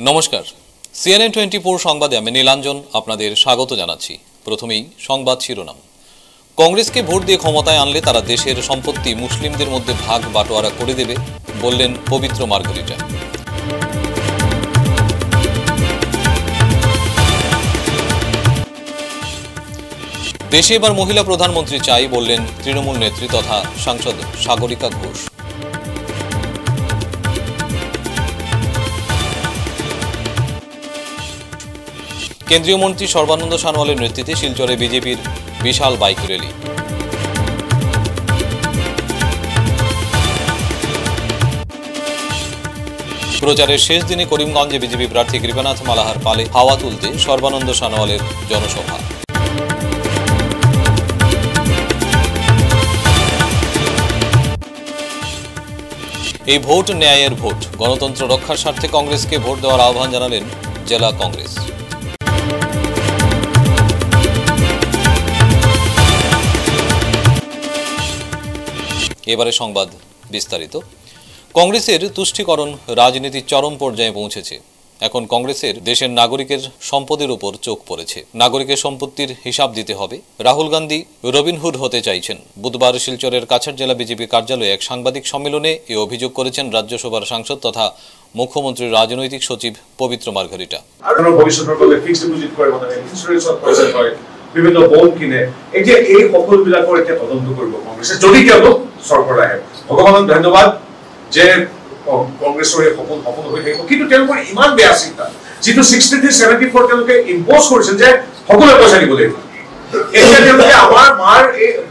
নমস্কার, CNN 24 সংবাদে আমি নীলাঞ্জন আপনাদের স্বাগত জানাচ্ছি। প্রথমেই সংবাদ শিরোনাম। কংগ্রেসকে ভোট দিয়ে ক্ষমতায় আনলে তারা দেশের সম্পত্তি মুসলিমদের মধ্যে ভাগ বাটোয়ারা করে দেবে বললেন পবিত্র মার্গারিটা। দেশে এবার মহিলা প্রধানমন্ত্রী চাই বললেন তৃণমূল নেত্রী তথা সাংসদ সাগরিকা ঘোষ। কেন্দ্রীয় মন্ত্রী সর্বানন্দ সোনোয়ালের নেতৃত্বে শিলচরে বিজেপির বিশাল বাইক র্যালি। প্রচারের শেষ দিনে করিমগঞ্জে বিজেপি প্রার্থী কৃপানাথ মালাহার পালে হাওয়া তুলতে সর্বানন্দ সোনোয়ালের জনসভা। এই ভোট ন্যায়ের ভোট, গণতন্ত্র রক্ষার স্বার্থে কংগ্রেসকে ভোট দেওয়ার আহ্বান জানালেন জেলা কংগ্রেস। এবারে সংবাদ বিস্তারিত। কংগ্রেসের তুষ্টিকরণ রাজনীতির চরম পর্যায়ে পৌঁছেছে। এখন কংগ্রেসের দেশের নাগরিকের সম্পদের উপর চোখ পড়েছে। নাগরিকের সম্পত্তির হিসাব দিতে হবে। রাহুল গান্ধী রবিনহুড হতে চাইছেন। বুধবার শিলচরের কাছাড় জেলা বিজেপি কার্যালয়ে এক সাংবাদিক সম্মেলনে এই অভিযোগ করেছেন রাজ্যসভার সাংসদ তথা মুখ্যমন্ত্রীর রাজনৈতিক সচিব পবিত্র মার্গারিটা। বিভিন্ন বন্ড কিনে এই যে এই সকলবিলাকৰ এতিয়া তদন্ত কৰিব কংগ্ৰেছে, যদি তেওঁলোক চৰকাৰ আহে। ভগৱানক ধন্যবাদ যে কংগ্ৰেছৰ এই সপোন হৈ থাকিব, কিন্তু তেওঁলোকৰ ইমান বেয়া চিন্তা যিটো 63-74 তেওঁলোকে ইম্প'জ কৰিছিল যে সকলোৱে পইচা দিব লাগিব। এতিয়া তেওঁলোকে আমাৰ মাৰ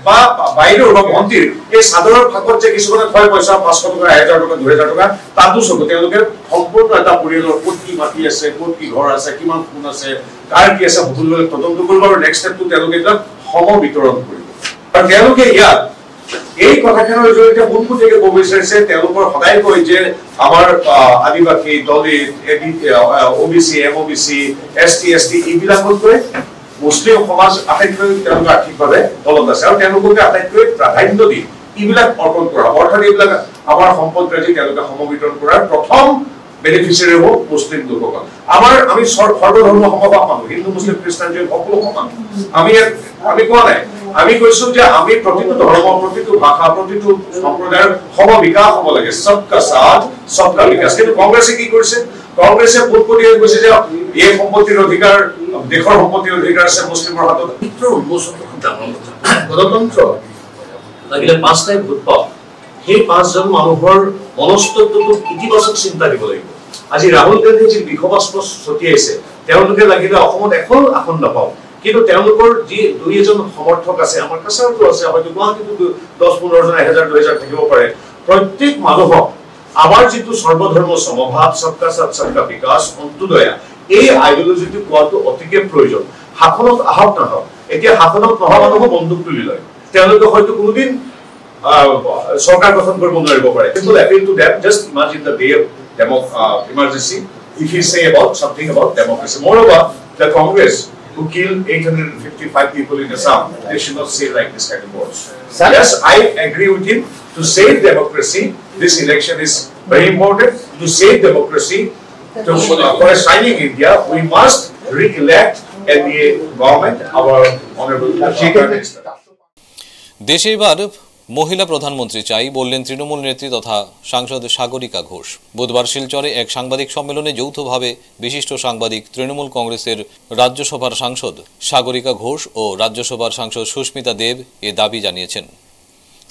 বা বাইদেউৰ বা ভণ্টিৰ এই চাদৰৰ ফাকত যে কিছুমানে থয় পইচা 500 টকা, 1000 টকা, 2000 টকা, তাতো চকু তেওঁলোকে সম্পূৰ্ণ এটা পৰিয়ালৰ ক'ত কি মাটি আছে, ক'ত কি ঘৰ আছে, কিমান সোণ আছে, কাৰ কি আছে সকলোৱে তদন্ত কৰিব আৰু নেক্সট ষ্টেপটো তেওঁলোকে এটা সম বিতৰণ কৰিব। আৰু তেওঁলোকে ইয়াত এই কথাখনৰ জৰিয়তে পোনপটীয়াকৈ ক'ব বিচাৰিছে, তেওঁলোকৰ সদায় কয় যে আমাৰ Adivasi, Dalit, OBC, MOBC, ST, ST এইবিলাকতকৈ মুছলিম সমাজ আটাইতকৈ তেওঁলোকে আৰ্থিকভাৱে তলত আছে আৰু তেওঁলোকে আটাইতকৈ প্ৰাধান্য দি এইবিলাক অৰ্পণ কৰা, অৰ্থাৎ এইবিলাক আমাৰ সম্পদ ৰাজি তেওঁলোকে সমবিতৰণ কৰাৰ প্ৰথম বেনিফিচিয়াৰী হ'ব মুছলিম লোকসকল। আমি সৰ্বধৰ্ম সমভাৱ মানুহ, হিন্দু, মুছলিম, খ্ৰীষ্টান, জৈন সকলো সমান। আমি কোৱা নাই, আমি কৈছো যে আমি প্ৰতিটো ধৰ্ম, প্ৰতিটো ভাষা, প্ৰতিটো সম্প্ৰদায়ৰ সম বিকাশ হ'ব লাগে, সবকা সাথ সবকা বিকাশ। কিন্তু কংগ্ৰেছে কি কৰিছে? কংগ্ৰেছে পোনপটীয়াকৈ কৈছে যে এই সম্পত্তিৰ অধিকাৰ, দেশৰ সম্পত্তিৰ অধিকাৰ আছে মুছলিমৰ হাতত। গণতন্ত্ৰ লাগিলে 5টাই ভোট পাওক, সেই 5জন মানুহৰ মনস্তত্বটো ইতিবাচক চিন্তা দিব লাগিব। আজি ৰাহুল গান্ধী যি বিষবাস্প ছটিয়াইছে, তেওঁলোকে লাগিলে অসমত এখন আসন নাপাওক, কিন্তু তেওঁলোকৰ যি 2-এজন সমৰ্থক আছে, আমাৰ কাছাৰতো আছে, হয়তো গুৱাহাটীতো 10-15 জন, 1000-2000 থাকিব পাৰে। প্ৰত্যেক মানুহক আমাৰ যিটো সৰ্বধৰ্ম সমভাৱ, সবকা সাথ সবকা বিকাশ, অন্ত্যোদয়া, এই আইডিঅলজিটো কোৱাটো অতিকে প্ৰয়োজন। শাসনত আহক নাহক, এতিয়া শাসনত নহা মানুহো বন্দুক তুলি লয়, তেওঁলোকে হয়তো কোনোদিন চৰকাৰ গঠন কৰিব নোৱাৰিব পাৰে। Simple appeal to them, just imagine the day of emergency if he say about something about democracy. Moreover, the Congress who killed 855 people in Assam, they should not say like this kind of words. Yes, I agree with him. To save democracy, this election is very important. To save democracy, for a shining India, we must re-elect NDA government, our honorable Chief Minister. দেশে এবার মহিলা প্রধানমন্ত্রী চাই বললেন তৃণমূল নেত্রী তথা সাংসদ সাগরিকা ঘোষ। বুধবার শিলচরে এক সাংবাদিক সম্মেলনে যৌথভাবে বিশিষ্ট সাংবাদিক তৃণমূল কংগ্রেসের রাজ্যসভার সাংসদ সাগরিকা ঘোষ ও রাজ্যসভার সাংসদ সুস্মিতা দেব এ দাবি জানিয়েছেন।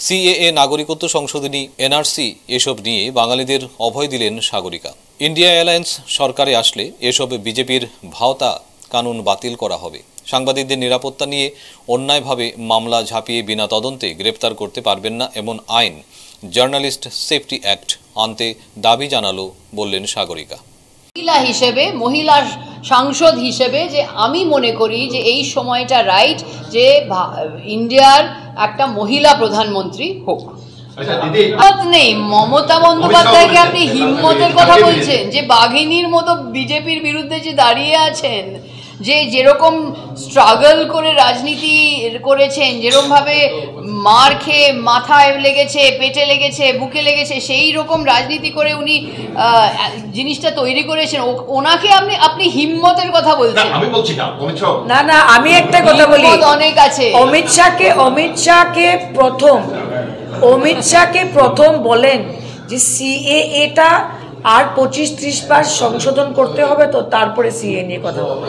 CAA, নাগরিকত্ব সংশোধনী, NRC এসব নিয়ে বাঙালিদের অভয় দিলেন সাগরিকা। ইন্ডিয়া অ্যালায়েন্স সরকারে আসলে এসব বিজেপির ভাওতা কানুন বাতিল করা হবে। সাংবাদিকদের নিরাপত্তা নিয়ে অন্যায়ভাবে মামলা ঝাঁপিয়ে বিনা তদন্তে গ্রেপ্তার করতে পারবেন না এমন আইন, জার্নালিস্ট সেফটি অ্যাক্ট আনতে দাবি জানালো বললেন সাগরিকা। মহিলা হিসেবে, মহিলা সাংসদ হিসেবে যে আমি মনে করি যে এই সময়টা রাইট যে ইন্ডিয়ার একটা মহিলা প্রধানমন্ত্রী হোক। নেই মমতা বন্দ্যোপাধ্যায়কে আপনি হিম্মতের কথা বলছেন যে বাঘিনীর মতো বিজেপির বিরুদ্ধে যে দাঁড়িয়ে আছেন, যে যেরকম স্ট্রাগল করে রাজনীতি করেছেন, যেরকমভাবে মার খেয়ে মাথায় লেগেছে, পেটে লেগেছে, বুকে লেগেছে, সেই রকম রাজনীতি করে উনি জিনিসটা তৈরি করেছেন। ওনাকে আপনি হিম্মতের কথা বলছেন। আমি বলছি না, না আমি একটা কথা বলি, অনেক আছে। অমিত শাহকে প্রথম বলেন যে সিএএটা আর 25-30 বার সংশোধন করতে হবে, তো তারপরে সিএ নিয়ে কথা বলবে।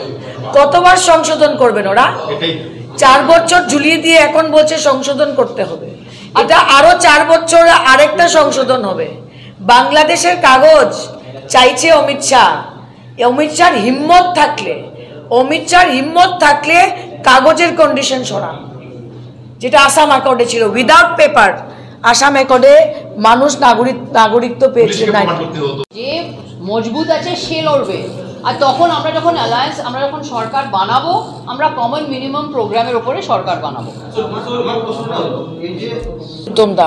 কতবার সংশোধন করবেন ওরা? 4 বছর ঝুলিয়ে দিয়ে এখন বলছে সংশোধন করতে হবে। এটা আরো 4 বছর আরেকটা সংশোধন হবে। বাংলাদেশের কাগজ চাইছে অমিত শাহর হিম্মত থাকলে কাগজের কন্ডিশন সরান, যেটা আসাম অ্যাকর্ডে ছিল, উইদাউট পেপার। আসাম অ্যাকর্ডে মানুষ নাগরিকত্ব পেয়েছে না, যে মজবুত আছে সে লড়বে। আর তখন আমরা যখন সরকার বানাবো, আমরা কমন মিনিমাম প্রোগ্রামের উপরে সরকার বানাবো। তোমরা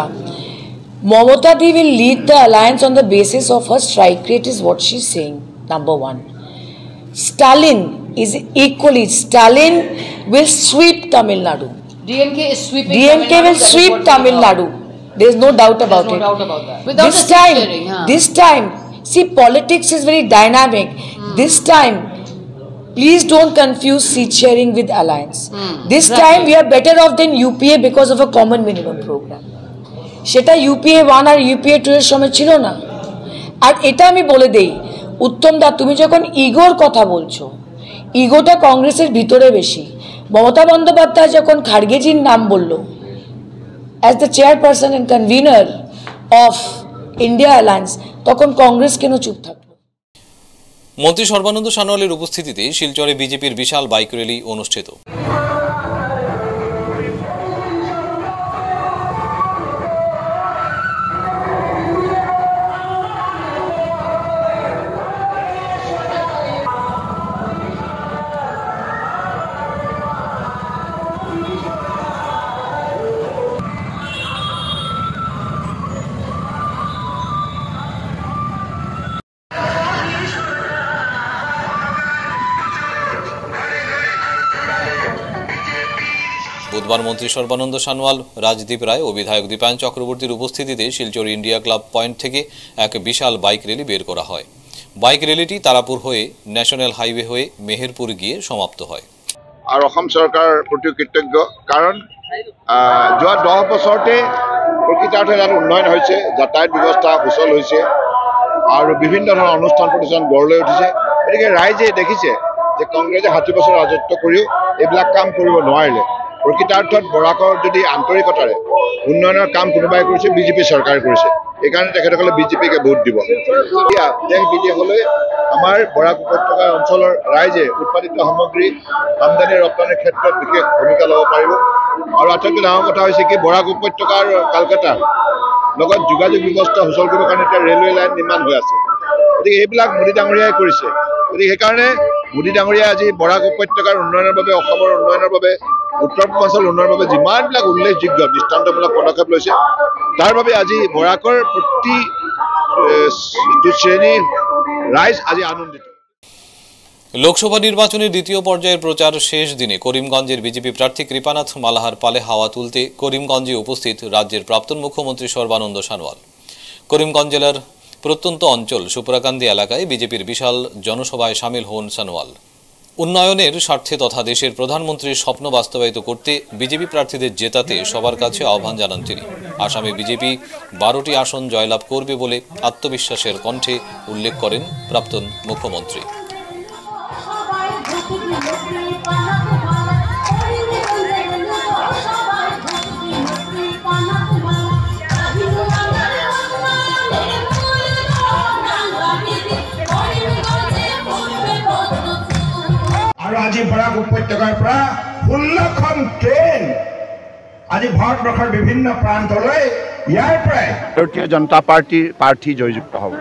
Mamata Di will lead the alliance on the basis of her strike rate is what she's saying, number one. Stalin will sweep Tamil Nadu. DMK is sweeping. DMK will sweep Tamil Nadu. There is no doubt about it. No doubt about that. Without this time, see, politics is very dynamic. This time, please don't confuse seat sharing with alliance. This time, we are better off than UPA because of a common minimum program. সেটা UPA 1 আর UPA 2 এর সময় ছিল না। আর এটা আমি বলে দেই, উত্তম দা, তুমি যখন ইগোর কথা বলছো, ইগোটা কংগ্রেসের ভিতরে বেশি। মমতা বন্দ্যোপাধ্যায় যখন খাড়গেজির নাম বললো as the chairperson and convener of India alliance, তখন কংগ্রেস কেন চুপ থাকলো? মন্ত্রী সর্বানন্দ সানোয়ালের উপস্থিতিতে শিলচরে বিজেপির বিশাল বাইক র্যালি অনুষ্ঠিত। বুধবার মন্ত্রী সর্বানন্দ সানোয়াল, রাজদীপ রায় ও বিধায়ক দীপায়ন চক্রবর্তীর উপস্থিতিতে শিলচর ইন্ডিয়া ক্লাব পয়েন্ট থেকে এক বিশাল বাইক র্যালি বের করা হয়। বাইক ৰ্যালিটি তারাপুর হয়ে ন্যাশনাল হাইওয়ে হয়ে মেহেরপুর গিয়ে সমাপ্ত হয়। আর অসম সরকার প্রতি কৃতজ্ঞ, কারণ যোৱা 10 বছৰতে প্ৰকৃতাৰ্থে ইয়াত উন্নয়ন হৈছে, যাতায়াত ব্যৱস্থা সুচল হৈছে আৰু বিভিন্ন ধৰণৰ অনুষ্ঠান প্ৰতিষ্ঠান গঢ় লৈ উঠিছে। গতিকে ৰাইজে দেখিছে যে কংগ্ৰেছে 60 বছৰ ৰাজত্ব কৰিও এইবিলাক কাম কৰিব নোৱাৰিলে। প্ৰকৃতাৰ্থত বৰাকৰ যদি আন্তৰিকতাৰে উন্নয়নৰ কাম কোনোবাই কৰিছে, বিজেপি চৰকাৰে কৰিছে। এইকাৰণে তেখেতসকলে বিজেপিকে ভোট দিব। এতিয়া দেশ বিদেশলৈ আমাৰ বৰাক উপত্যকা অঞ্চলৰ ৰাইজে উৎপাদিত সামগ্ৰী আমদানি ৰপ্তানিৰ ক্ষেত্ৰত বিশেষ ভূমিকা ল'ব পাৰিব। আৰু আটাইতকৈ ডাঙৰ কথা হৈছে কি, বৰাক উপত্যকা আৰু কালকাতাৰ লগত যোগাযোগ ব্যৱস্থা সুচল কৰিবৰ কাৰণে এতিয়া ৰেলৱে লাইন নিৰ্মাণ হৈ আছে। গতিকে এইবিলাক মোদী ডাঙৰীয়াই কৰিছে। গতিকে সেইকাৰণে মোদী ডাঙৰীয়াই আজি বৰাক উপত্যকাৰ উন্নয়নৰ বাবে, অসমৰ উন্নয়নৰ বাবে, উত্তৰ পূৰ্বাঞ্চল উন্নয়নৰ বাবে যিমানবিলাক উল্লেখযোগ্য দৃষ্টান্তমূলক পদক্ষেপ লৈছে, তাৰ বাবে আজি বৰাকৰ প্ৰতি শ্ৰেণীৰ রাইজ আজি আনন্দিত। লোকসভা নির্বাচনের দ্বিতীয় পর্যায়ের প্রচার শেষ দিনে করিমগঞ্জের বিজেপি প্রার্থী কৃপানাথ মালাহার পালে হাওয়া তুলতে করিমগঞ্জে উপস্থিত রাজ্যের প্রাক্তন মুখ্যমন্ত্রী সর্বানন্দ সানোয়াল। করিমগঞ্জ জেলার প্রত্যন্ত অঞ্চল সুপ্রাকান্দি এলাকায় বিজেপির বিশাল জনসভায় সামিল হন সানোয়াল। উন্নয়নের স্বার্থে তথা দেশের প্রধানমন্ত্রীর স্বপ্ন বাস্তবায়িত করতে বিজেপি প্রার্থীদের জেতাতে সবার কাছে আহ্বান জানান তিনি। আসামে বিজেপি 12টি আসন জয়লাভ করবে বলে আত্মবিশ্বাসের কণ্ঠে উল্লেখ করেন প্রাক্তন মুখ্যমন্ত্রী। আজি বৰাক উপত্যকাৰ পৰা 16খন ট্ৰেইন আজি ভাৰতবৰ্ষৰ বিভিন্ন প্ৰান্তলৈ ইয়াৰ পৰাই ভাৰতীয় জনতা পাৰ্টিৰ প্ৰাৰ্থী জয়যুক্ত হ'ব।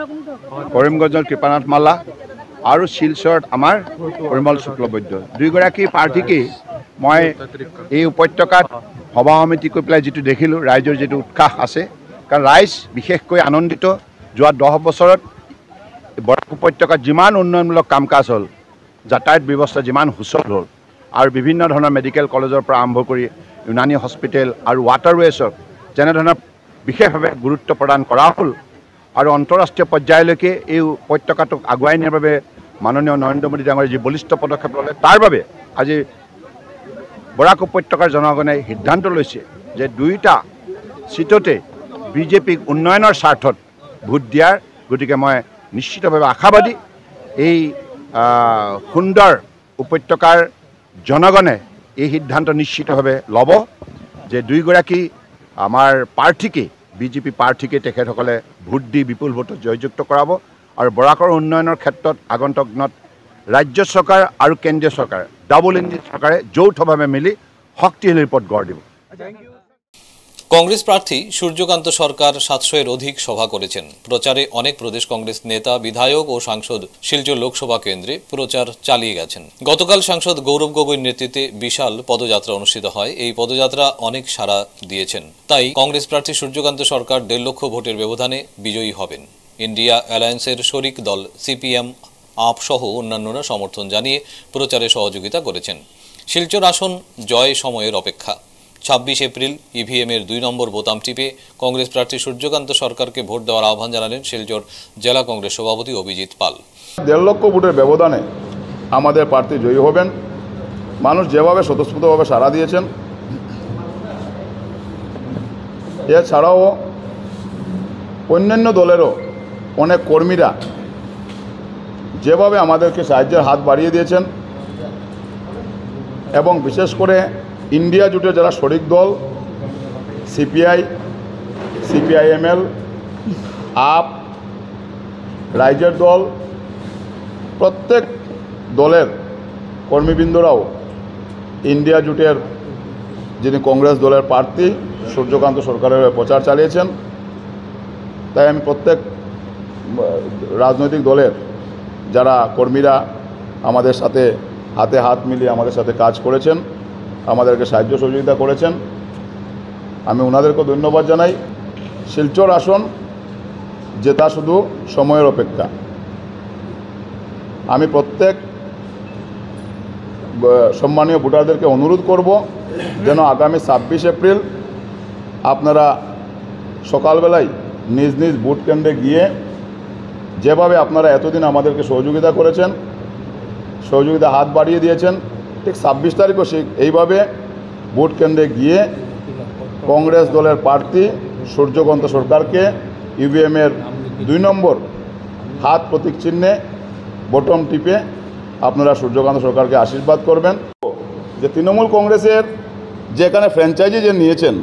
কৰিমগঞ্জৰ কৃপানাথ মালা আৰু শিলচৰত আমাৰ পৰিমল শুক্লবৈদ্য, দুইগৰাকী প্ৰাৰ্থীকে মই এই উপত্যকাত সভা সমিতি কৰি পেলাই যিটো দেখিলোঁ, ৰাইজৰ যিটো উৎসাহ আছে, কাৰণ ৰাইজ বিশেষকৈ আনন্দিত। যোৱা 10 বছৰত বৰাক উপত্যকাত যিমান উন্নয়নমূলক কাম কাজ হ'ল, যাতায়াত ব্যৱস্থা যিমান সুচল হ'ল আৰু বিভিন্ন ধৰণৰ মেডিকেল কলেজৰ পৰা আৰম্ভ কৰি ইউনানী হস্পিটেল আৰু ৱাটাৰৱেজক যেনেধৰণৰ বিশেষভাৱে গুৰুত্ব প্ৰদান কৰা হ'ল আৰু আন্তঃৰাষ্ট্ৰীয় পৰ্যায়লৈকে এই উপত্যকাটোক আগুৱাই নিয়াৰ বাবে মাননীয় নৰেন্দ্ৰ মোদী ডাঙৰীয়ে যি বলিষ্ঠ পদক্ষেপ ল'লে তাৰ বাবে আজি বৰাক উপত্যকাৰ জনগণে সিদ্ধান্ত লৈছে যে দুয়োটা সিটতে বিজেপিক উন্নয়নৰ স্বাৰ্থত ভোট দিয়াৰ। গতিকে মই নিশ্চিতভাৱে আশাবাদী এই সুন্দৰ উপত্যকাৰ জনগণে এই সিদ্ধান্ত নিশ্চিতভাৱে ল'ব যে দুইগৰাকী আমাৰ প্ৰাৰ্থীকে বিজেপি প্ৰাৰ্থীকে তেখেতসকলে ভোট দি বিপুল ভোটত জয়যুক্ত কৰাব আৰু বৰাকৰ উন্নয়নৰ ক্ষেত্ৰত আগন্তুক দিনত ৰাজ্য চৰকাৰ আৰু কেন্দ্ৰীয় চৰকাৰ ডাবল ইঞ্জিন চৰকাৰে যৌথভাৱে মিলি শক্তিশালী পথ গঢ় দিব। কংগ্রেস প্রার্থী সূর্যকান্ত সরকার ৭০০-এর অধিক সভা করেছেন। প্রচারে অনেক প্রদেশ কংগ্রেস নেতা, বিধায়ক ও সাংসদ শিলচর লোকসভা কেন্দ্রে প্রচার চালিয়ে গেছেন। গতকাল সাংসদ গৌরব গগৈর নেতৃত্বে বিশাল পদযাত্রা অনুষ্ঠিত হয়। এই পদযাত্রা অনেক সাড়া দিয়েছেন। তাই কংগ্রেস প্রার্থী সূর্যকান্ত সরকার ১.৫ লক্ষ ভোটের ব্যবধানে বিজয়ী হবেন। ইন্ডিয়া অ্যালায়েন্সের শরিক দল সিপিএম, আপ সহ অন্যান্যরা সমর্থন জানিয়ে প্রচারে সহযোগিতা করেছেন। শিলচর আসন জয় সময়ের অপেক্ষা। ২৬ এপ্রিল ইভিএমের ২ নম্বর বোতাম টিপে কংগ্রেস প্রার্থী সূর্যকান্ত সরকারকে ভোট দেওয়ার আহ্বান জানালেন শিলচর জেলা কংগ্রেস সভাপতি অভিজিৎ পাল। ১.৫ লক্ষ ভোটের ব্যবধানে আমাদের প্রার্থী জয়ী হবেন। মানুষ যেভাবে স্বতঃস্ফূর্তভাবে সাড়া দিয়েছেন, এছাড়াও অন্যান্য দলেরও অনেক কর্মীরা যেভাবে আমাদেরকে সাহায্যের হাত বাড়িয়ে দিয়েছেন এবং বিশেষ করে ইন্ডিয়া জোটের যারা শরিক দল সিপিআই, সিপিআইএমএল, আপ, রাইজের দল, প্রত্যেক দলের কর্মীবৃন্দরাও ইন্ডিয়া জোটের যিনি কংগ্রেস দলের প্রার্থী সূর্যকান্ত সরকারের প্রচার চালিয়েছেন। তাই আমি প্রত্যেক রাজনৈতিক দলের যারা কর্মীরা আমাদের সাথে হাতে হাত মিলিয়ে আমাদের সাথে কাজ করেছেন, আমাদেরকে সাহায্য সহযোগিতা করেছেন, আমি ওনাদেরকে ধন্যবাদ জানাই। শিলচর আসন জেতা শুধু সময়ের অপেক্ষা। আমি প্রত্যেক সম্মানীয় ভোটারদেরকে অনুরোধ করব যেন আগামী ২৬ এপ্রিল আপনারা সকালবেলায় নিজ নিজ ভোট কেন্দ্রে গিয়ে যেভাবে আপনারা এতদিন আমাদেরকে সহযোগিতা করেছেন, সহযোগিতা হাত বাড়িয়ে দিয়েছেন, ঠিক ২৬ তারিখও এইভাবে ভোট কেন্দ্রে গিয়ে কংগ্রেস দলের প্রার্থী সূর্যকান্ত সরকারকে ইভিএমের ২ নম্বর হাত প্রতীক চিহ্নে বটম টিপে আপনারা সূর্যকান্ত সরকারকে আশীর্বাদ করবেন। যে তৃণমূল কংগ্রেসের যেখানে ফ্র্যাঞ্চাইজি যে নিয়েছেন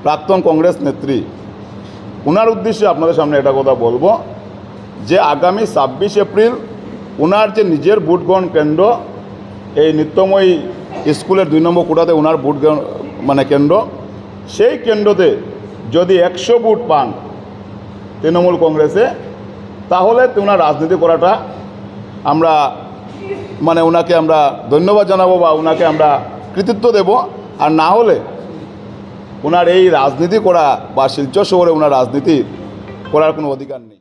প্রাক্তন কংগ্রেস নেত্রী, ওনার উদ্দেশ্যে আপনাদের সামনে এটা কথা বলবো যে আগামী ২৬ এপ্রিল ওনার যে নিজের ভোট গ্রহণ কেন্দ্র, এই নিত্যময়ী স্কুলের ২ নম্বর কোটাতে ওনার ভোট কেন্দ্র, সেই কেন্দ্রতে যদি ১০০ ভোট পান তৃণমূল কংগ্রেসে, তাহলে ওনার রাজনীতি করাটা আমরা ওনাকে আমরা ধন্যবাদ জানাবো বা ওনাকে আমরা কৃতিত্ব দেব। আর না হলে ওনার এই রাজনীতি করা বা শিলচর শহরে ওনার রাজনীতি করার কোনো অধিকার নেই।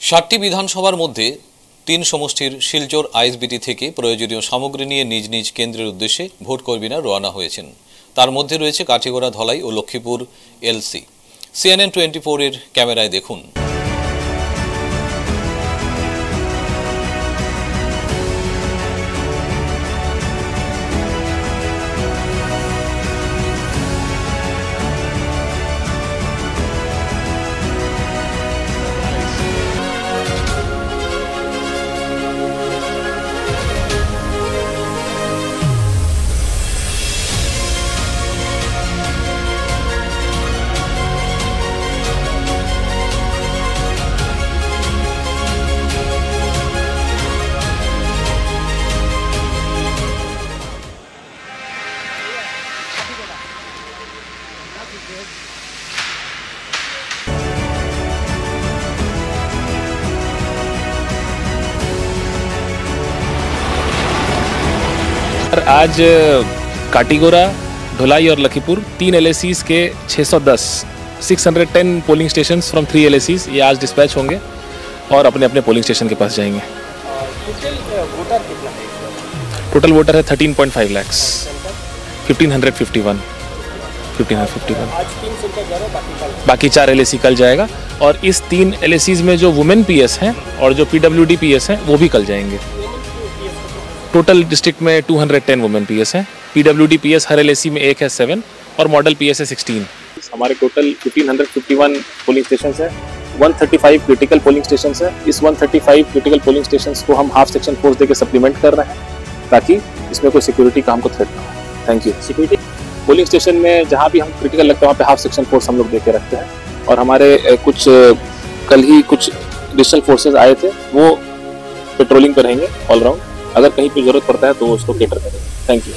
৭টি বিধানসভার মধ্যে ৩ সমষ্টির শিলচর আইএসবিটি থেকে প্রয়োজনীয় সামগ্রী নিয়ে নিজ নিজ কেন্দ্রের উদ্দেশ্যে ভোটকর্মীরা রওনা হয়েছেন। তার মধ্যে রয়েছে কাঠিগড়া, ধলাই ও লক্ষ্মীপুর এলসি। CNN 24-এর ক্যামেরায় দেখুন। आज काटीगोरा, ढोलाई और लखीपुर 3 LACs के 610 पोलिंग स्टेशंस फ्रॉम 3 LACs ये आज डिस्पैच होंगे और अपने अपने पोलिंग स्टेशन के पास जाएंगे। टोटल वोटर है 13.5 lakhs, 1551। बाकी 4 LAC कल जाएगा और इस 3 LACs में जो वुमेन PS हैं और जो PWD PS हैं वो भी कल जाएंगे। टोटल डिस्ट्रिक्ट में 210 वुमेन PS हैं। PWD PS हर LAC में एक है 7 और मॉडल PS है 16। हमारे टोटल 1551 पोलिंग स्टेशन है, 135 क्रिटिकल पोलिंग स्टेशन है। इस 135 क्रिटिकल पोलिंग स्टेशन को हम हाफ सेक्शन फोर्स देकर सप्लीमेंट कर रहे हैं ताकि इसमें कोई सिक्योरिटी का हमको थ्रेट ना हो। Thank you. Security polling station में जहाँ भी हम क्रिटिकल लगता है वहाँ पे हाफ सेक्शन फोर्स हम लोग देके रखते हैं और हमारे कुछ कल ही कुछ एडिशनल फोर्सेज आए थे, वो पेट्रोलिंग पर रहेंगे ऑल राउंड। अगर कहीं पे जरूरत पड़ता है तो उसको केटर करेंगे। Thank you.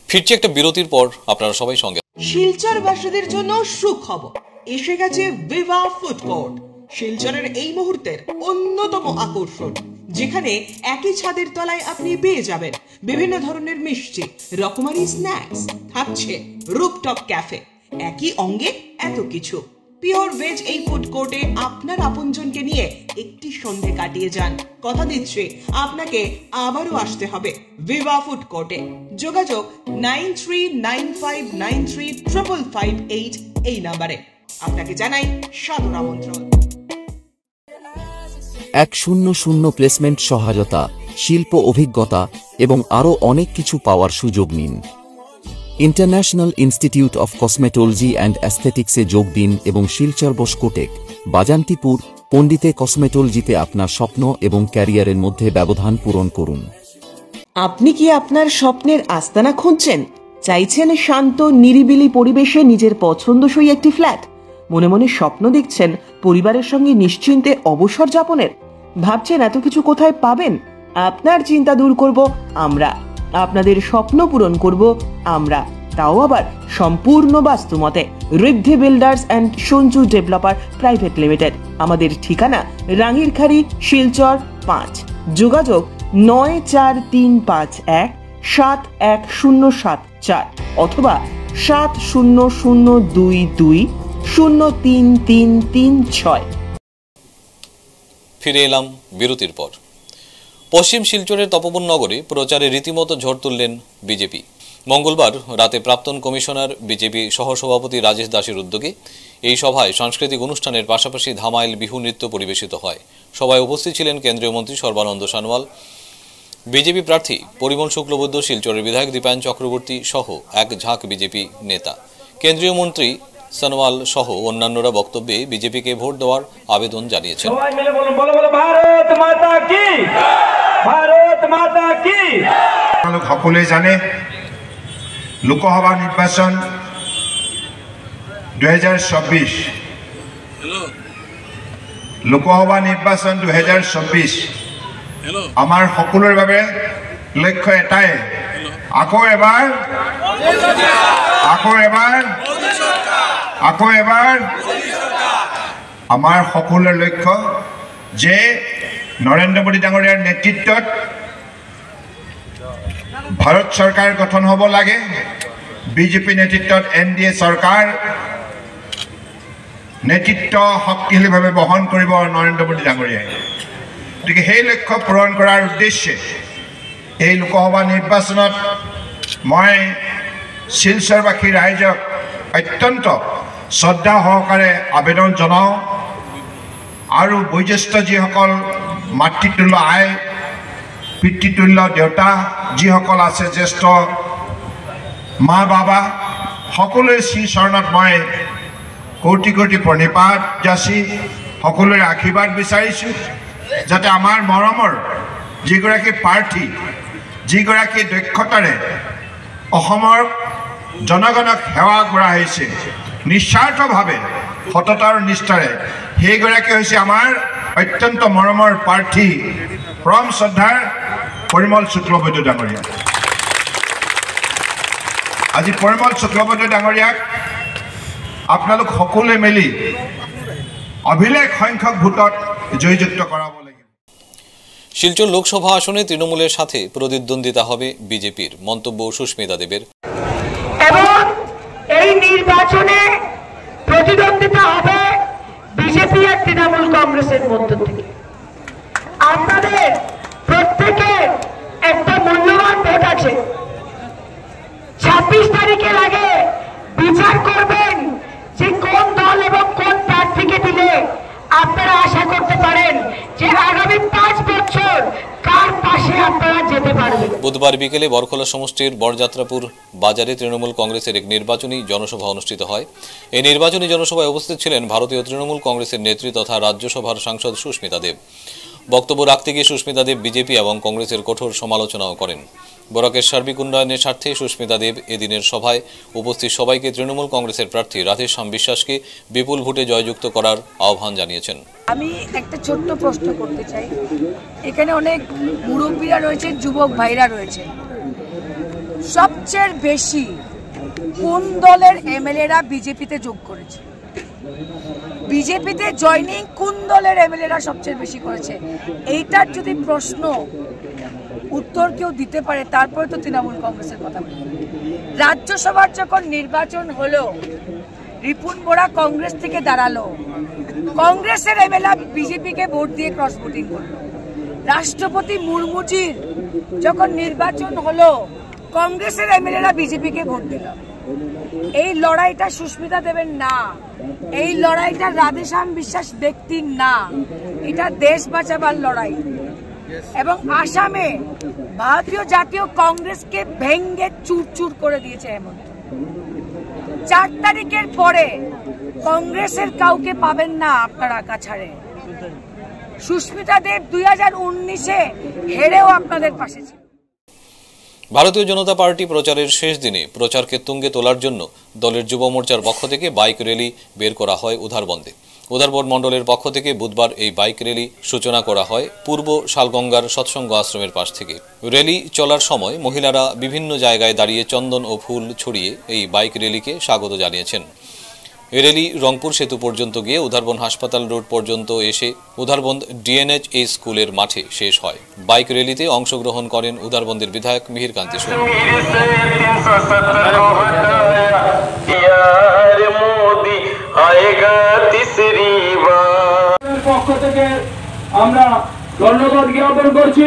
ফিরছে একটা বিরতির পর, আপনারা সবাই সঙ্গে। শিলচরবাসীদের জন্য সুখবর, এসে গেছে ভিভা ফুড কোর্ট, শিলচরের এই মুহূর্তের অন্যতম আকর্ষণ, যেখানে একই ছাদের তলায় আপনি পেয়ে যাবেন বিভিন্ন ধরনের মিষ্টি, রকমারি স্ন্যাক্স, থাকছে রুফটপ ক্যাফে, একই অঙ্গে এত কিছু। পিওর ভেজ এই ফুড কোর্টে আপনার আপনজনকে নিয়ে একটি সন্ধে কাটিয়ে যান। কথা দিচ্ছি আপনাকে আবারও আসতে হবে ভিভা ফুড কোর্টে। যোগাযোগ 9395935558 এই নাম্বারে। আপনাকে জানাই সাদর আমন্ত্রণ। 100 প্লেসমেন্ট সহায়তা, শিল্প অভিজ্ঞতা এবং আরও অনেক কিছু পাওয়ার সুযোগ নিন। International institute of cosmetology and অ্যাস্থেটিক্সে যোগ দিন এবং শিলচর বসকোটেক, বাজান্তিপুর, পণ্ডিতে কসমেটোলজিতে আপনার স্বপ্ন এবং ক্যারিয়ারের মধ্যে ব্যবধান পূরণ করুন। আপনি কি আপনার স্বপ্নের আস্তানা খুঁজছেন? চাইছেন শান্ত নিরিবিলি পরিবেশে নিজের পছন্দসই একটি ফ্ল্যাট? মনে মনে স্বপ্ন দেখছেন পরিবারের সঙ্গে নিশ্চিন্তে অবসর যাপনের? ভাবছেন এত কিছু কোথায় পাবেন? আপনার চিন্তা দূর করব আমরা, আপনাদের স্বপ্ন পূরণ করব আমরা, তাও আবার সম্পূর্ণ বাস্তুমতে। Riddhi builders and Sanju developer private limited. আমাদের ঠিকানা রাঙ্গিরখাড়ি, শিলচর 5। যোগাযোগ 9435171074 অথবা 7002203336। ফিরে এলাম বিরতির পর। পশ্চিম শিলচরের তপবন নগরে প্রচারে রীতিমতো ঝড় তুললেন বিজেপি। মঙ্গলবার রাতে প্রাক্তন কমিশনার বিজেপি সহসভাপতি রাজেশ দাসের উদ্যোগে এই সভায় সাংস্কৃতিক অনুষ্ঠানের পাশাপাশি ধামাইল বিহু নৃত্য পরিবেশিত হয়। সভায় উপস্থিত ছিলেন কেন্দ্রীয় মন্ত্রী সর্বানন্দ সোনোয়াল, বিজেপি প্রার্থী পরিমল শুক্লবৈদ্য, শিলচরের বিধায়ক দীপায়ন চক্রবর্তী সহ এক ঝাঁক বিজেপি নেতা। কেন্দ্রীয় মন্ত্রী সোনোয়াল সহ অন্যান্যরা বক্তব্যে বিজেপিকে ভোট দেওয়ার আবেদন জানিয়েছেন। সকলে জানে লোকসভা নির্বাচন 2024, লোকসভা নির্বাচন 2024 আমাৰ সকলোৰে বাবে লক্ষ্য এটাই, আকৌ এবাৰ আমাৰ সকলোৰে লক্ষ্য যে নৰেন্দ্ৰ মোদী ডাঙৰীয়াৰ নেতৃত্বত ভাৰত চৰকাৰ গঠন হ'ব লাগে, বিজেপি নেতৃত্বত NDA চৰকাৰ নেতৃত্ব শক্তিশালীভাৱে বহন কৰিব নৰেন্দ্ৰ মোদী ডাঙৰীয়াই। গতিকে সেই লক্ষ্য পূৰণ কৰাৰ উদ্দেশ্যে এই লোকসভা নিৰ্বাচনত মই শিলচৰবাসী ৰাইজক অত্যন্ত শ্ৰদ্ধা সহকাৰে আবেদন জনাওঁ আৰু বয়োজ্যেষ্ঠ যিসকল মাতৃতুল্য আই, পিতৃতুল্য দেউতা যিসকল আছে, জ্যেষ্ঠ মা বাবা, সকলোৰে শ্ৰীচৰণত মই কোটি কোটি প্ৰণিপাত যাচি সকলোৰে আশীৰ্বাদ বিচাৰিছোঁ, যাতে আমাৰ মৰমৰ যিগৰাকী প্ৰাৰ্থী, যিগৰাকী দক্ষতাৰে অসমৰ জনগণক সেৱা আগবঢ়াইছে নিস্বাৰ্থভাৱে, সততা আৰু নিষ্ঠাৰে, সেইগৰাকী হৈছে আমাৰ অত্যন্ত মৰমৰ প্ৰাৰ্থী পৰম শ্ৰদ্ধাৰ পৰিমল শুক্লবৈদ্য ডাঙৰীয়া। আজি পৰিমল শুক্লবৈদ্য ডাঙৰীয়াক আপোনালোক সকলোৱে মিলি অভিলেখ সংখ্যক ভোটত জয়যুক্ত কৰাব লাগিব। শিলচর লোকসভা আসনে তৃণমূলের সাথে প্রতিদ্বন্দ্বিতা হবে বিজেপির, মন্তব্য সুস্মিতা দেবের। এবং এই নির্বাচনে প্রতিদ্বন্দ্বিতা হবে বিজেপি আর তৃণমূল কংগ্রেসের মধ্য থেকে। আপনাদের প্রত্যেকের একটা মূল্যবান ভোট আছে। 26 তারিখের আগে বিচার করবেন যে কোন দল এবং কোন প্রার্থীকে দিলে আপনারা আশা করতে পারেন যে আগামী 5 বছর কার পাশে আপনারা যেতে পারবেন। বুধবার বিকেলে বরখলা সমষ্টির বরযাত্রাপুর বাজারে তৃণমূল কংগ্রেসের এক নির্বাচনী জনসভা অনুষ্ঠিত হয়। এই নির্বাচনী জনসভায় উপস্থিত ছিলেন ভারতীয় তৃণমূল কংগ্রেসের নেত্রী তথা রাজ্যসভার সাংসদ সুস্মিতা দেব। বক্তব্য রাখতে গিয়ে সুস্মিতা দেব বিজেপি এবং কংগ্রেসের কঠোর সমালোচনাও করেন। বরাকের সার্বিক উন্নয়নের স্বার্থে সুস্মিতা দেব এদিনের সভায় উপস্থিত সবাইকে তৃণমূল কংগ্রেসের প্রার্থী রাধেশ্যাম বিশ্বাসকে বিপুল ভোটে জয়যুক্ত করার আহ্বান জানিয়েছেন। আমি একটা ছোট্ট প্রশ্ন করতে চাই, এখানে অনেক মুরব্বীরা রয়েছে, যুবক ভাইরা রয়েছে, সবচেয়ে বেশি কোন দলের এমএলএরা বিজেপিতে যোগ করেছে? বিজেপিতে জয়নিং কোন দলের এমএলএরা সবচেয়ে বেশি করেছে? এইটার যদি প্রশ্ন উত্তর কেউ দিতে পারে তারপরে তো তৃণমূল কংগ্রেসের কথা বলি। রাজ্যসভার যখন নির্বাচন হলো, রিপুন বোরা কংগ্রেস থেকে দাঁড়ালো, কংগ্রেসের এমএলএ বিজেপিকে ভোট দিয়ে ক্রস ভোটিং করলো। রাষ্ট্রপতি মুর্মুজির যখন নির্বাচন হলো, কংগ্রেসের এমএলএরা বিজেপিকে ভোট দিল। এই লড়াইটা সুস্মিতা দেবের না, এই লড়াইটা রাধেশ্যাম বিশ্বাস ব্যক্তির না, এটা দেশ বাঁচাবার লড়াই। এবং আসামে ভারতীয় জাতীয় কংগ্রেসকে ভেঙ্গে চুরচুর করে দিয়েছে হেমন্ত। 4 তারিখের পরে কংগ্রেসের কাউকে পাবেন না আপনারা কাছাড়ে। সুস্মিতা দেব 2019-এ হেরেও আপনাদের পাশে ছিল। ভারতীয় জনতা পার্টি প্রচারের শেষ দিনে প্রচারকে তুঙ্গে তোলার জন্য দলের যুব মোর্চার পক্ষ থেকে বাইক র্যালি বের করা হয় উধারবন্দে। উধারবন্দ মণ্ডলের পক্ষ থেকে বুধবার এই বাইক র্যালি সূচনা করা হয় পূর্ব শালগঙ্গার সৎসঙ্গ আশ্রমের পাশ থেকে। র্যালি চলার সময় মহিলারা বিভিন্ন জায়গায় দাঁড়িয়ে চন্দন ও ফুল ছড়িয়ে এই বাইক র্যালিকে স্বাগত জানিয়েছেন। এই র্যালি রংপুর সেতু পর্যন্ত গিয়ে উধারবন্দ হাসপাতাল রোড পর্যন্ত এসে উধারবন্দ ডিএনএইচএ স্কুলের মাঠে শেষ হয়। বাইক র্যালিতে অংশগ্রহণ করেন উধারবন্দের বিধায়ক মিহির কান্তি সোম। পক্ষ থেকে আমরা ধন্যবাদ জ্ঞাপন করছি।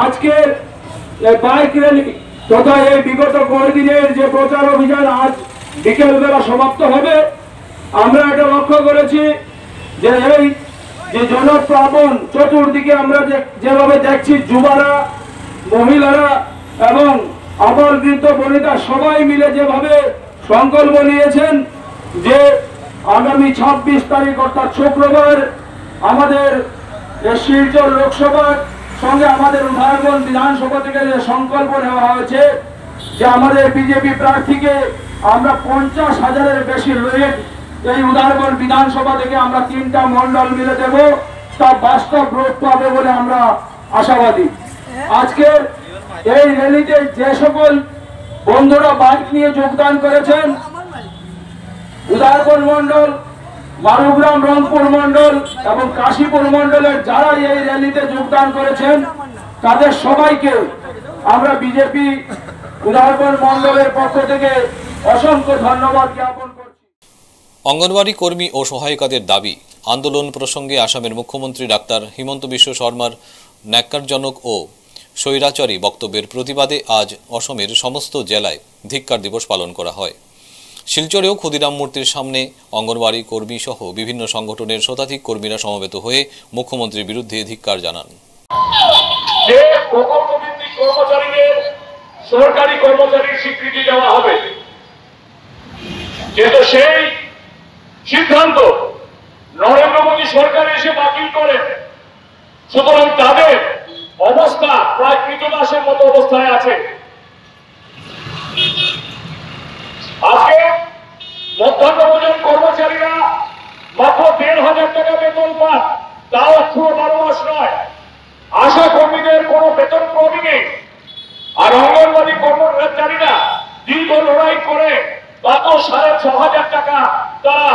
আজকের এই বাইক র্যালি তথা এই বিগত কয়েকদিনের যে প্রচার অভিযান আজ বিকেল বেলা সমাপ্ত হবে। আমরা এটা লক্ষ্য করেছি যে এই যে জনপ্লাবন চতুর্দিকে আমরা যেভাবে দেখছি, যুবারা, মহিলারা এবং আবার বৃদ্ধ বনিতা সবাই মিলে যেভাবে সংকল্প নিয়েছেন যে আগামী 26 তারিখ অর্থাৎ শুক্রবার আমাদের শিলচর লোকসভার সঙ্গে আমাদের উধারবন্দ বিধানসভা থেকে যে সংকল্প নেওয়া হয়েছে যে আমাদের বিজেপি প্রার্থীকে আমরা 50,000-এর বেশি লিড এই উধারবন্দ বিধানসভা থেকে আমরা 3টা মন্ডল মিলে দেব, তা বাস্তব রূপ পাবে বলে আমরা আশাবাদী। আজকে এই র্যালিতে যে সকল বন্ধুরা বাইক নিয়ে যোগদান করেছেন, উধারবন্দ মন্ডল, মারুগ্রাম রংপুর মন্ডল এবং কাশীপুর মন্ডলের যারা এই র্যালিতে যোগদান করেছেন তাদের সবাইকে আমরা বিজেপি উধারবন্দ মন্ডলের পক্ষ থেকে অসংখ্য ধন্যবাদ জ্ঞাপন করছি। অঙ্গনওয়াড়ি কর্মী ও সহায়িকাদের দাবি আন্দোলন প্রসঙ্গে আসামের মুখ্যমন্ত্রী ডাক্তার হিমন্ত বিশ্ব শর্মার ন্যাক্কারজনক ও স্বৈরাচারী বক্তব্যের প্রতিবাদে আজ অসমের সমস্ত জেলায় ধিক্কার দিবস পালন করা হয়। শিলচরেও ক্ষুদিরাম মূর্তির সামনে অঙ্গনওয়াড়ি কর্মী সহ বিভিন্ন সংগঠনের শতাধিক কর্মীরা সমবেত হয়ে মুখ্যমন্ত্রীর বিরুদ্ধে ধিক্কার জানান। সরকারি কর্মচারীর স্বীকৃতি দেওয়া হবে, কিন্তু সেই সিদ্ধান্ত নরেন্দ্র মোদী সরকার এসে বাতিল করে। সুতরাং তাদের অবস্থা প্রায় কৃতদাসের মতো অবস্থায় আছে। আজকে মধ্যাহ্নভোজন কর্মচারীরা মাত্র 1,500 টাকা বেতন পান, তাও 12 মাস নয়। আশা কর্মীদের কোনো বেতন কমই নেই। আর অঙ্গনওয়াড়ি কর্মচারীরা দীর্ঘ লড়াই করে মাত্র 6,500 টাকা তারা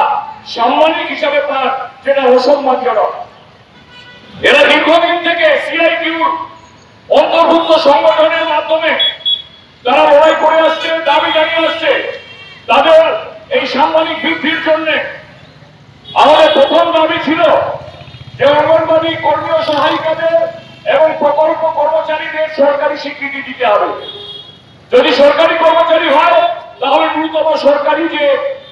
সাম্মানিক হিসাবে পান, যেটা অসম্মানজনক। এরা দীর্ঘদিন থেকে সিআইটিউর অন্তর্ভুক্ত সংগঠনের মাধ্যমে তারা লড়াই করে আসছে, দাবি জানিয়ে আসছে তাদের এই সাম্মানিক বৃদ্ধির জন্য। আমাদের প্রথম দাবি ছিল যে অঙ্গনবাড়ি কর্মী ও সহায়িকাদের এবং প্রকল্প কর্মচারীদের সরকারি স্বীকৃতি দিতে হবে। যদি সরকারি কর্মচারী হয় তাহলে ন্যূনতম সরকারি যে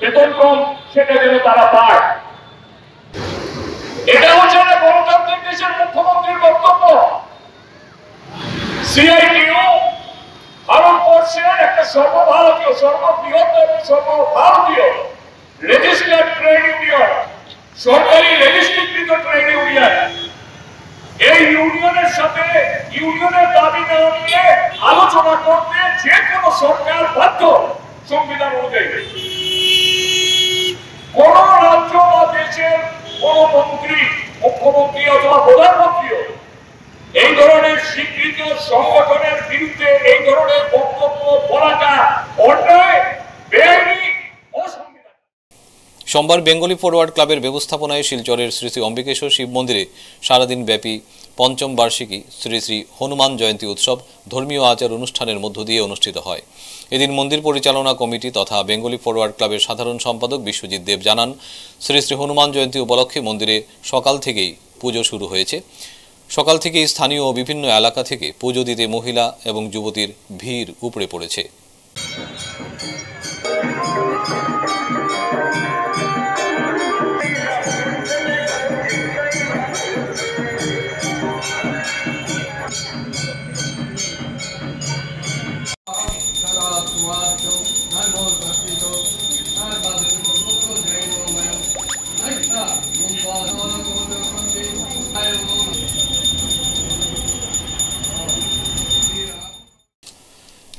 বেতনক্রম সেটা যেন তারা পায়। এটা হচ্ছে না গণতান্ত্রিক দেশের মুখ্যমন্ত্রীর বক্তব্য। সিআইটিইউ ভারতবর্ষের একটা সর্বভারতীয়, সর্ববৃহৎ এবং সর্বভারতীয় রেজিস্টার্ড ট্রেড ইউনিয়ন, সরকারি রেজিস্ট্রিকৃত ট্রেড ইউনিয়ন। এই ইউনিয়নের সাথে ইউনিয়নের দাবি না নিয়ে আলোচনা করতে যে কোনো সরকার বাধ্য সংবিধান অনুযায়ী। কোন রাজ্য বা দেশের কোন মন্ত্রী, মুখ্যমন্ত্রী অথবা প্রধানমন্ত্রীও এই ধরনের স্বীকৃত সংগঠনের বিরুদ্ধে এই ধরনের বক্তব্য বলাটা অন্যায়, বেআইনি, অসাংবিধানিক। সোমবার বেঙ্গলি ফরওয়ার্ড ক্লাবের ব্যবস্থাপনায় শিলচরের শ্রী শ্রী অম্বিকেশ্বর শিব মন্দিরে সারাদিন ব্যাপী পঞ্চম বার্ষিকী শ্রী শ্রী হনুমান জয়ন্তী উৎসব ধর্মীয় আচার অনুষ্ঠানের মধ্য দিয়ে অনুষ্ঠিত হয়। এদিন মন্দির পরিচালনা কমিটি তথা বেঙ্গলি ফরওয়ার্ড ক্লাবের সাধারণ সম্পাদক বিশ্বজিৎ দেব জানান, শ্রী শ্রী হনুমান জয়ন্তী উপলক্ষে মন্দিরে সকাল থেকেই পুজো শুরু হয়েছে। সকাল থেকেই স্থানীয় ও বিভিন্ন এলাকা থেকে পুজো দিতে মহিলা এবং যুবতীর ভিড় উপড়ে পড়েছে।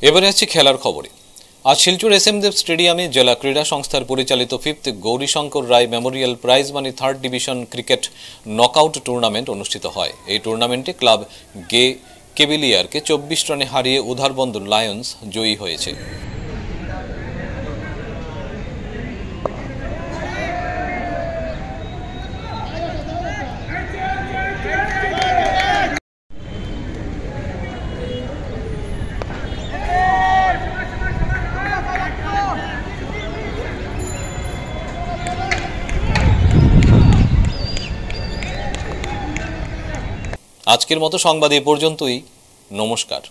এবারে আসছে খেলার খবরে। আজ শিলচর এস এম দেব স্টেডিয়ামে জেলা ক্রীড়া সংস্থার পরিচালিত 5th Gourishankar Roy memorial prize money 3rd division cricket knockout tournament অনুষ্ঠিত হয়। এই টুর্নামেন্টে ক্লাব গে কেভিলিয়ারকে 24 রানে হারিয়ে উধারবন্দ লায়ন্স জয়ী হয়েছে। আজকের মতো সংবাদ এ পর্যন্তই। নমস্কার।